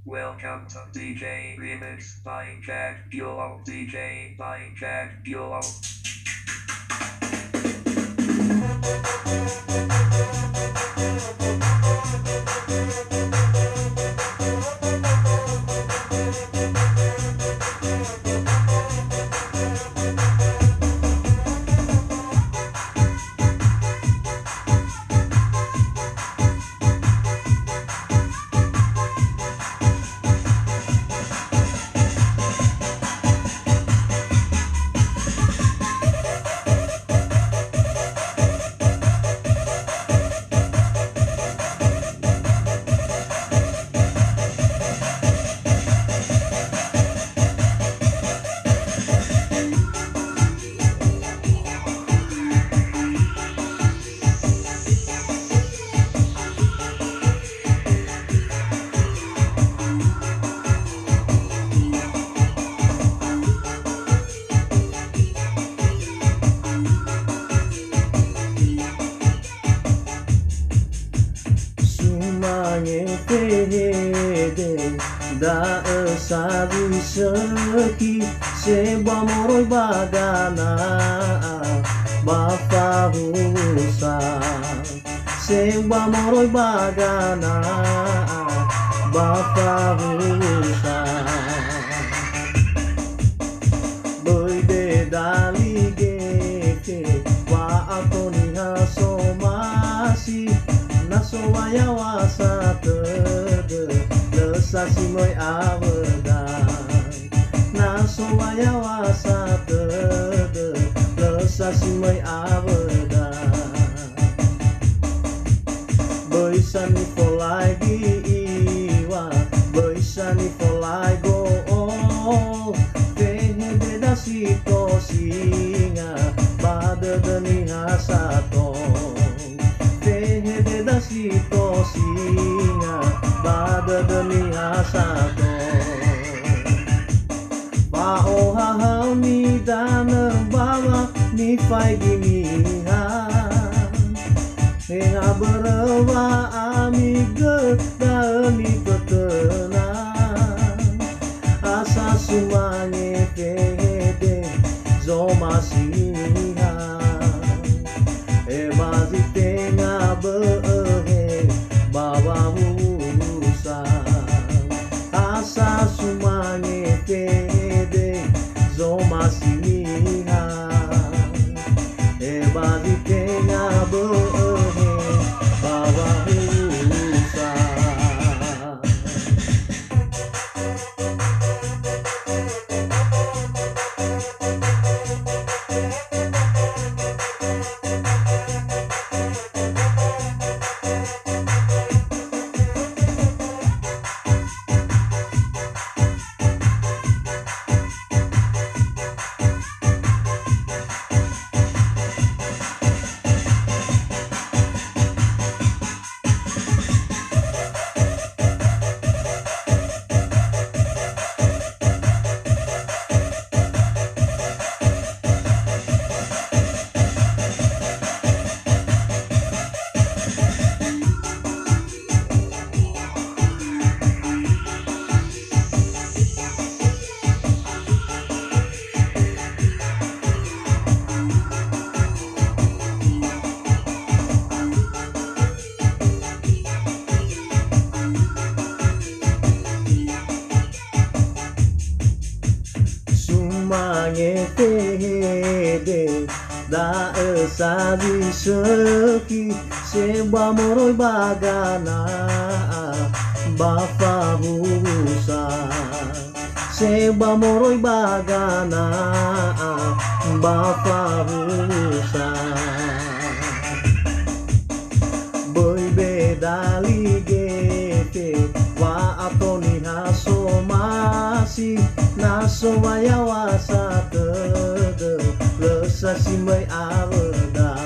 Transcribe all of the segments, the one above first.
Welcome to DJ Remix by Jack Buell. DJ by Jack Buell. Pede da sabi seki seba moroi bagana bafa husa seba moroi bagana bafa husa boy de dali geke wa atoni hasomasi naso waya wasa lesasi moy awedan naso waya wasa lesasi moy awedan boisani folai iwa boisani folai go tehe beda sito singa pada deni hasato sito singa bada demi hasato pao hahau ni dana bawa ni fai gini ha henga berawa amiga dani petena asa sumanye pede zoma siha ebazi tenga bawa musa asa sumanye pede zoma siniha ebadi tenga bawa musa. Pede da sabi seki seba moroi bagana bafa husa seba moroi bagana bafa husa boy bedali gete wa atoni hasomasi naso waya wasa lesasi moy awedan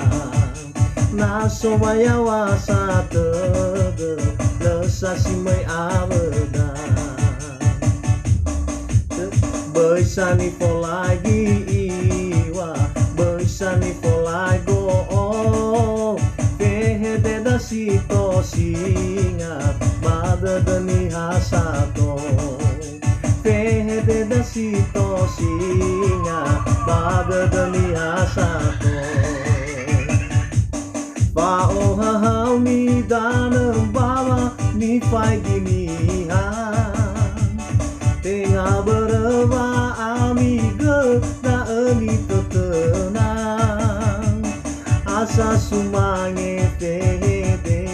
naso waya wasa lesasi moy awedan boisani folagi iwa boisani folago pehe deda sito singa bada deni hasato singa baga dunia satu Pao hahau mi dalam bawa mi fai ginihan Tengah berba amiga da ani tenang Asa sumange tede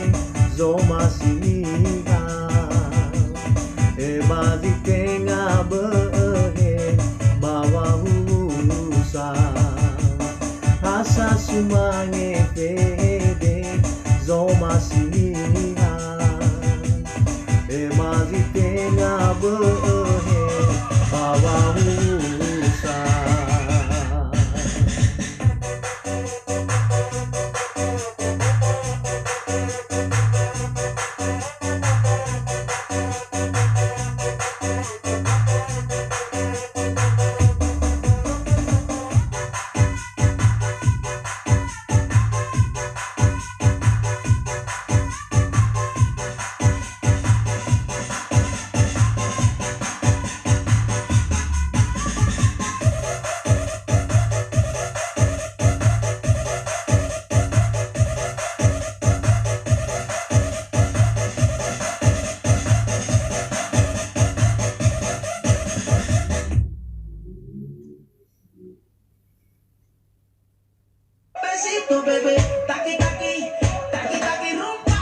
zoma sinihan Ebadi tengah behe bawa urusan Asa sumange tede zoma sinihan Ebadi tengah behe bawa urusan Besito bebé, taki taki, taki taki rumba.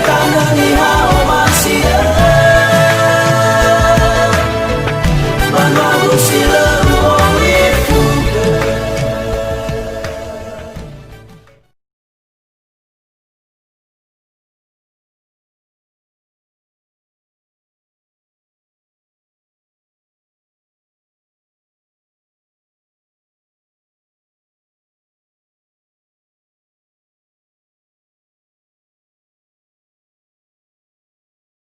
Tangan ni hao masih, manusia.